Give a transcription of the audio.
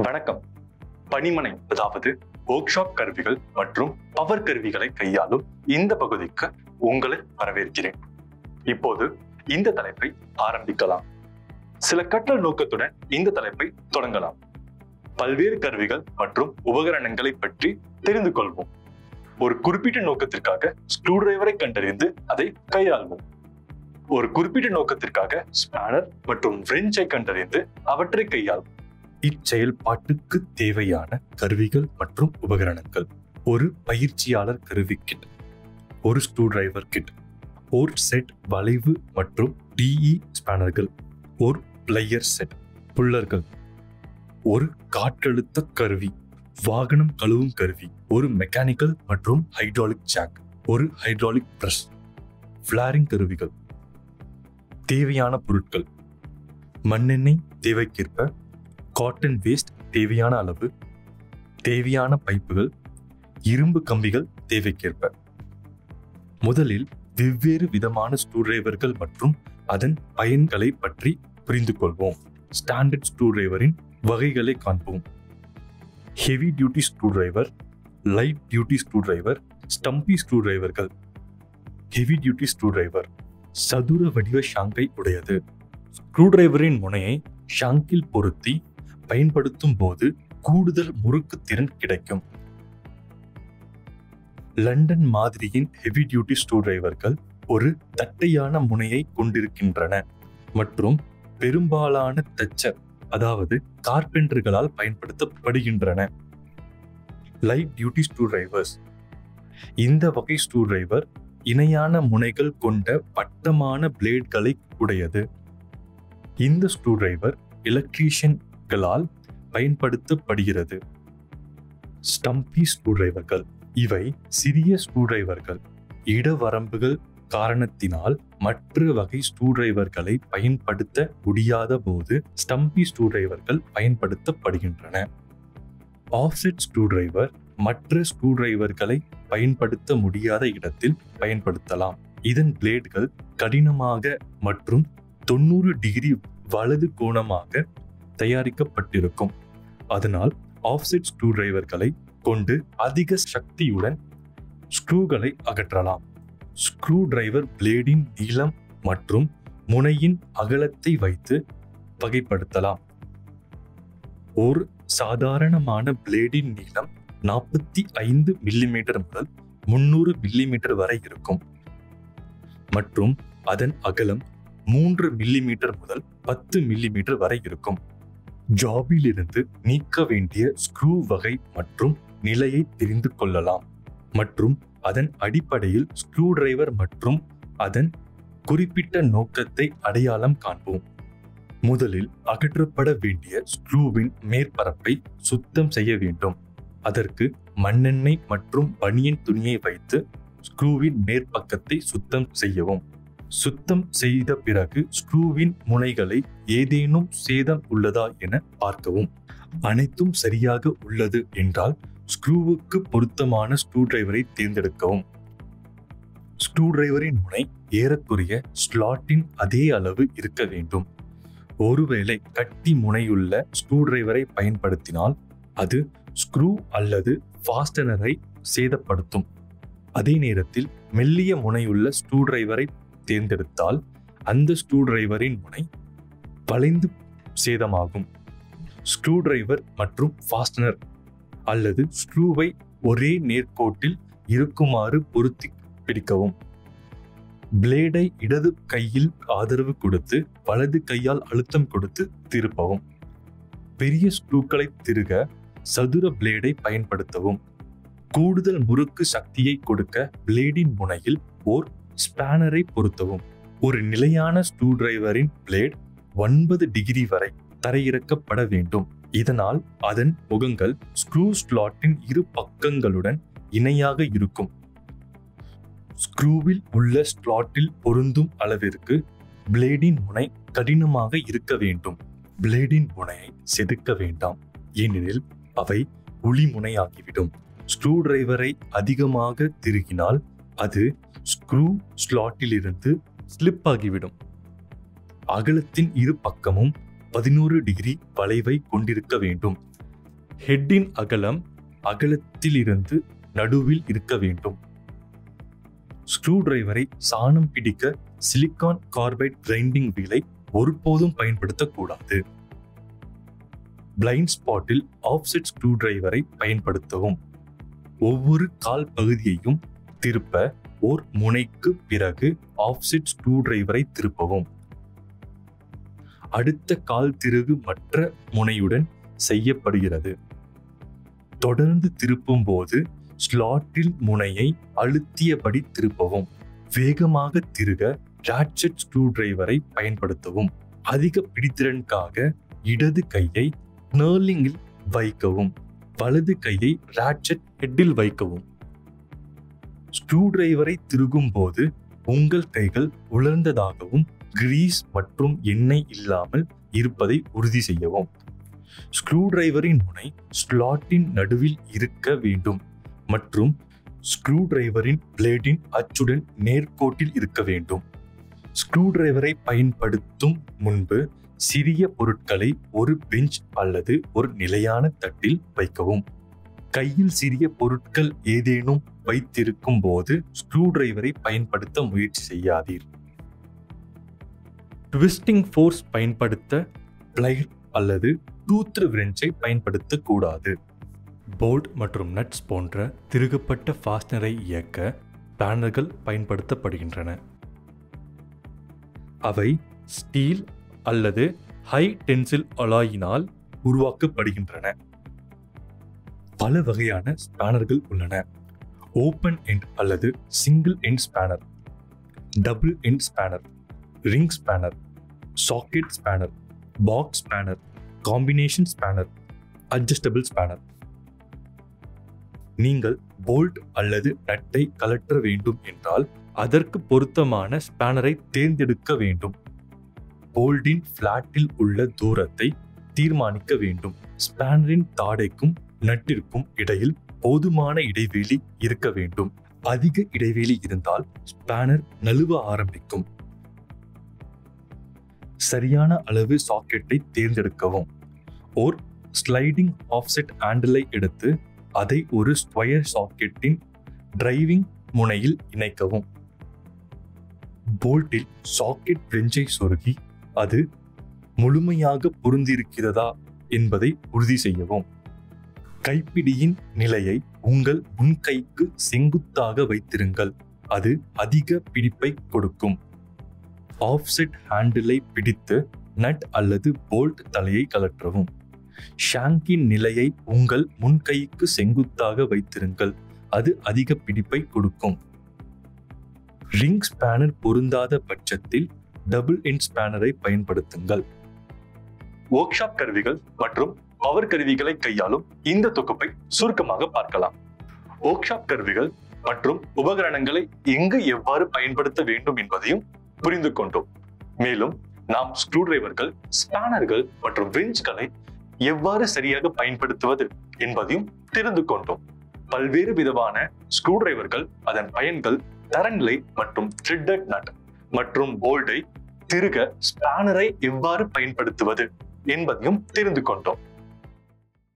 வணக்கம். பணிமனை அதாவது ஒர்க் ஷாப் கருவிகள் மற்றும் பவர் கருவிகளை கையாளும் இந்த பகுதிக்கு உங்களை வரவேற்கிறேன். இப்போது இந்த தலைப்பை ஆரம்பிக்கலாம். சில கற்றல் நோக்கத்துடன் இந்த தலைப்பை தொடங்கலாம். பல்வேறு கருவிகள் மற்றும் உபகரணங்களை பற்றி தெரிந்து கொள்வோம். ஒரு குறிப்பிட்ட நோக்கத்திற்காக ஸ்க்ரூ டிரைவரை கண்டறிந்து அதை கையாள்வோம். ஒரு குறிப்பிட்ட நோக்கத்திற்காக ஸ்பேனர் மற்றும் wrench-ஐ கண்டறிந்து அவற்றை கையாள்வோம். இச்செயல்பாட்டுக்கு தேவையான கருவிகள் மற்றும் உபகரணங்கள்: ஒரு பயிற்சியாளர் கருவி கிட், ஒரு ஸ்க்ரூ டிரைவர் கிட், ஒரு செட் வளைவு மற்றும் டிஇ ஸ்பேனர்கள், ஒரு பிளையர் செட், புல்லர்கள், ஒரு காற்றழுத்த கருவி, வாகனம் கழுவும் கருவி, ஒரு மெக்கானிக்கல் மற்றும் ஹைட்ராலிக் ஜாக், ஒரு ஹைட்ராலிக் பிரஷ், ஃபிளாரிங் கருவிகள். தேவையான பொருட்கள்: மண்ணெண்ணெய் தேவைக்கேற்ப, காட்டன் வேஸ்ட் தேவையான அளவு, தேவையான பைப்புகள், இரும்பு கம்பிகள் தேவைக்கேற்ப. முதலில் வெவ்வேறு விதமான ஸ்க்ரூ டிரைவர்கள் மற்றும் அதன் பயன்களை பற்றி புரிந்து கொள்வோம். ஸ்டாண்டர்ட் ஸ்க்ரூ டிரைவரின் வகைகளை காண்போம். Heavy duty screwdriver, light duty screwdriver, stumpy ஸ்க்ரூ டிரைவர்கள். ஹெவி டியூட்டி ஸ்க்ரூ டிரைவர் சதுர வடிவ ஷாங்கை உடையது. ஸ்க்ரூ டிரைவரின் முனையை ஷாங்கில் பொருத்தி பயன்படுத்தும் போது கூடுதல் முறுக்கு திறன் கிடைக்கும். லண்டன் மாதிரியின் ஹெவி டியூட்டி ஸ்க்ரூ டிரைவர்கள் ஒரு தட்டையான முனையை கொண்டிருக்கின்றன மற்றும் பெரும்பாலான தச்சர் அதாவது கார்பெண்டர்களால் பயன்படுத்தப்படுகின்றன. லைட் டியூட்டி ஸ்க்ரூ டிரைவர்ஸ்: இந்த வகை ஸ்க்ரூ டிரைவர் இணையான முனைகள் கொண்ட வட்டமான பிளேட்களை உடையது. இந்த ஸ்க்ரூ டிரைவர் எலக்ட்ரீஷியன்களால் பயன்படுத்தப்படுகிறது. ஸ்டம்பி ஸ்க்ரூ டிரைவர்கள்: இவை சிறிய ஸ்க்ரூ டிரைவர்கள். இடவரம்புகள் காரணத்தினால் மற்ற வகை ஸ்க்ரூ டிரைவர்களை பயன்படுத்த முடியாத போது ஸ்டம்பி ஸ்க்ரூ டிரைவர்கள் பயன்படுத்தப்படுகின்றன. ஆஃப்செட் ஸ்க்ரூ டிரைவர் மற்ற ஸ்க்ரூ டிரைவர்களை பயன்படுத்த முடியாத இடத்தில் பயன்படுத்தலாம். இதன் பிளேடுகள் கடினமாக மற்றும் 90 டிகிரி வலது கோணமாக தயாரிக்கப்பட்டிருக்கும். அதனால் ஆஃப்செட் ஸ்க்ரூ டிரைவர்களை கொண்டு அதிக சக்தியுடன் ஸ்க்ரூகளை அகற்றலாம். ஸ்க்ரூ டிரைவர் பிளேடின் நீளம் மற்றும் முனையின் அகலத்தை வைத்து வகைப்படுத்தலாம். ஒரு சாதாரணமான பிளேடின் நீளம் 45 மில்லிமீட்டர் முதல் 300 மில்லிமீட்டர் வரை இருக்கும் மற்றும் அதன் அகலம் 3 மில்லிமீட்டர் முதல் 10 மில்லிமீட்டர் வரை இருக்கும். ஜாபில் இருந்து நீக்க வேண்டிய ஸ்க்ரூ வகை மற்றும் நிலையை தெரிந்து கொள்ளலாம் மற்றும் அதன் அடிப்படையில் ஸ்க்ரூ டிரைவர் மற்றும் அதன் குறிப்பிட்ட நோக்கத்தை அடையாளம் காண்போம். முதலில் அகற்றப்பட வேண்டிய ஸ்க்ரூவின் மேற்பரப்பை சுத்தம் செய்ய வேண்டும். அதற்கு மண்ணெண்ணெய் மற்றும் பனியன் துணியை வைத்து ஸ்க்ரூவின் மேற்பக்கத்தை சுத்தம் செய்யவும். சுத்தம் செய்த பிறகு ஸ்க்ரூவின் முனைகளை ஏதேனும் சேதம் உள்ளதா என பார்க்கவும். அனைத்தும் சரியாக உள்ளது என்றால் ஸ்க்ரூவுக்கு பொருத்தமான ஸ்க்ரூ டிரைவரை தேர்ந்தெடுக்கவும். ஸ்க்ரூ டிரைவரின் முனை ஏறக்குறைய ஸ்லாட்டின் அதே அளவு இருக்க வேண்டும். ஒருவேளை கட்டி முனையுள்ள ஸ்க்ரூ டிரைவரை பயன்படுத்தினால் அது ஸ்க்ரூ அல்லது ஃபாஸ்டனரை சேதப்படுத்தும். அதே நேரத்தில் மெல்லிய முனையுள்ள ஸ்க்ரூ டிரைவரை தேர்ந்தெடுத்தால் அந்த ஸ்க்ரூ டிரைவரின் முனை வளைந்து சேதமாகும். ஸ்க்ரூ டிரைவர் மற்றும் ஃபாஸ்டனர் அல்லது ஸ்க்ரூவை ஒரே நேர்கோட்டில் இருக்குமாறு பொருத்தி பிடிக்கவும். பிளேடை இடது கையில் ஆதரவு கொடுத்து வலது கையால் அழுத்தம் கொடுத்து திருப்பவும். பெரிய ஸ்க்ரூக்களை திருக சதுர பிளேடை பயன்படுத்தவும். கூடுதல் முறுக்கு சக்தியை கொடுக்க பிளேடின் முனையில் ஓர் ஸ்பேனரை பொருத்தவும். ஒரு நிலையான ஸ்க்ரூ டிரைவரின் பிளேட் 9 டிகிரி வரை தரையிறக்கப்பட வேண்டும். இதனால் அதன் முகங்கள் ஸ்க்ரூ ஸ்லாட்டின் இரு பக்கங்களுடன் இணையாக இருக்கும். ஸ்க்ரூவில் உள்ள ஸ்லாட்டில் பொருந்தும் அளவிற்கு பிளேடின் முனை கடினமாக இருக்க வேண்டும். பிளேடின் முனையை செதுக்க வேண்டாம், ஏனெனில் அவை உளி முனையாகிவிடும். ஸ்க்ரூ டிரைவரை அதிகமாக திருகினால் அது ஸ்க்ரூ ஸ்லாட்டிலிருந்து ஸ்லிப் ஆகிவிடும். அகலத்தின் இரு பக்கமும் 11 டிகிரி வளைவை கொண்டிருக்க வேண்டும். ஹெட்டின் அகலம் அகலத்திலிருந்து நடுவில் இருக்க வேண்டும். ஸ்க்ரூ டிரைவரை சாணம் பிடிக்க சிலிக்கான் கார்பைட் கிரைண்டிங் வீலை ஒருபோதும் பயன்படுத்தக்கூடாது. பிளைண்ட் ஸ்பாட்டில் ஆஃப்செட் ஸ்க்ரூ டிரைவரை பயன்படுத்தவும். ஒவ்வொரு கால் பகுதியையும் திருப்ப ஓர் முனைக்கு பிறகு ஆஃப்செட் ஸ்க்ரூ டிரைவரை திருப்பவும். அடுத்த கால் திருகு மற்ற முனையுடன் செய்யப்படுகிறது. தொடர்ந்து திருப்பும் போது ஸ்லாட்டில் முனையை அழுத்தியபடி திருப்பவும். வேகமாக திருக ராட்செட் ஸ்க்ரூ டிரைவரை பயன்படுத்தவும். அதிக பிடித்திறனுக்காக இடது கையை நர்லிங்கில் வைக்கவும், வலது கையை ராட்செட் ஹெட்டில் வைக்கவும். ஸ்க்ரூ டிரைவரை திருகும் போது உங்கள் கைகள் உலர்ந்ததாகவும் கிரீஸ் மற்றும் எண்ணெய் இல்லாமல் இருப்பதை உறுதி செய்யவும். ஸ்க்ரூ டிரைவரின் முனை ஸ்லாட்டின் நடுவில் இருக்க வேண்டும் மற்றும் ஸ்க்ரூ டிரைவரின் பிளேடின் அச்சுடன் நேர்கோட்டில் இருக்க வேண்டும். ஸ்க்ரூ டிரைவரை பயன்படுத்தும் முன்பு சிறிய பொருட்களை ஒரு பெஞ்ச் அல்லது ஒரு நிலையான தட்டில் வைக்கவும். கையில் சிறிய பொருட்கள் ஏதேனும் வைத்திருக்கும் போது ஸ்க்ரூ டிரைவரை பயன்படுத்த முயற்சி செய்யாதீர். ட்விஸ்டிங் ஃபோர்ஸ் பயன்படுத்த பிளையர் அல்லது டூத் விரெஞ்சை பயன்படுத்தக்கூடாது. போல்ட் மற்றும் நட்ஸ் போன்ற திருகப்பட்ட ஃபாஸ்டனரை இயக்க ஸ்பேனர்கள் பயன்படுத்தப்படுகின்றன. அவை ஸ்டீல் அல்லது ஹை டென்சில் அலாயினால் உருவாக்கப்படுகின்றன. பல வகையான ஸ்பேனர்கள் உள்ளன. ஓபன் எண்ட் அல்லது single end spanner, double end spanner, ring spanner, socket spanner, box spanner, combination spanner, adjustable spanner. நீங்கள் போல்ட் அல்லது நட்டை கழற்ற வேண்டும் என்றால் அதற்கு பொருத்தமான ஸ்பேனரை தேர்ந்தெடுக்க வேண்டும். போல்டின் பிளாட்டில் உள்ள தூரத்தை தீர்மானிக்க வேண்டும். ஸ்பேனரின் தாடைக்கும் நட்டிற்கும் இடையில் போதுமான இடைவெளி இருக்க வேண்டும். அதிக இடைவெளி இருந்தால் ஸ்பேனர் நழுவ ஆரம்பிக்கும். சரியான அளவு சாக்கெட்டை தேர்ந்தெடுக்கவும். ஓர் ஸ்லைடிங் ஆஃப்செட் ஹேண்டிலை எடுத்து அதை ஒரு ஸ்கொயர் சாக்கெட்டின் டிரைவிங் முனையில் இணைக்கவும். போல்ட்டில் சாக்கெட் பிரெஞ்சை சொருகி அது முழுமையாக பொருந்திருக்கிறதா என்பதை உறுதி செய்யவும். கைப்பிடியின் நிலையை உங்கள் முன்கைக்கு செங்குத்தாக வைத்திருங்கள். அது அதிக பிடிப்பை கொடுக்கும். ஆஃப்செட் ஹேண்டிலை பிடித்து நட் அல்லது போல்ட் தலையை கழற்றவும். ஷாங்கின் நிலையை உங்கள் முன்கைக்கு செங்குத்தாக வைத்திருங்கள். அது அதிக பிடிப்பை கொடுக்கும். ரிங் ஸ்பேனர் பொருந்தாத பட்சத்தில் டபுள் எண்ட் ஸ்பேனரை பயன்படுத்துங்கள். ஒர்க் ஷாப் கருவிகள் மற்றும் பவர் கருவிகளை கையாளும் இந்த தொகுப்பை சுருக்கமாக பார்க்கலாம். ஒர்க் ஷாப் கருவிகள் மற்றும் உபகரணங்களை எங்கு எவ்வாறு பயன்படுத்த வேண்டும் என்பதையும் புரிந்து கொண்டோம். மேலும் நாம் ஸ்க்ரூ டிரைவர்கள், ஸ்பேனர்கள் மற்றும் விஞ்ச்களை எவ்வாறு சரியாக பயன்படுத்துவது என்பதையும் தெரிந்து கொண்டோம். பல்வேறு விதமான ஸ்க்ரூ டிரைவர்கள், அதன் பயன்கள், தரநிலை மற்றும் த்ரெட்டட் நட் மற்றும் போல்டை திருக ஸ்பேனரை எவ்வாறு பயன்படுத்துவது என்பதையும் தெரிந்து கொண்டோம்.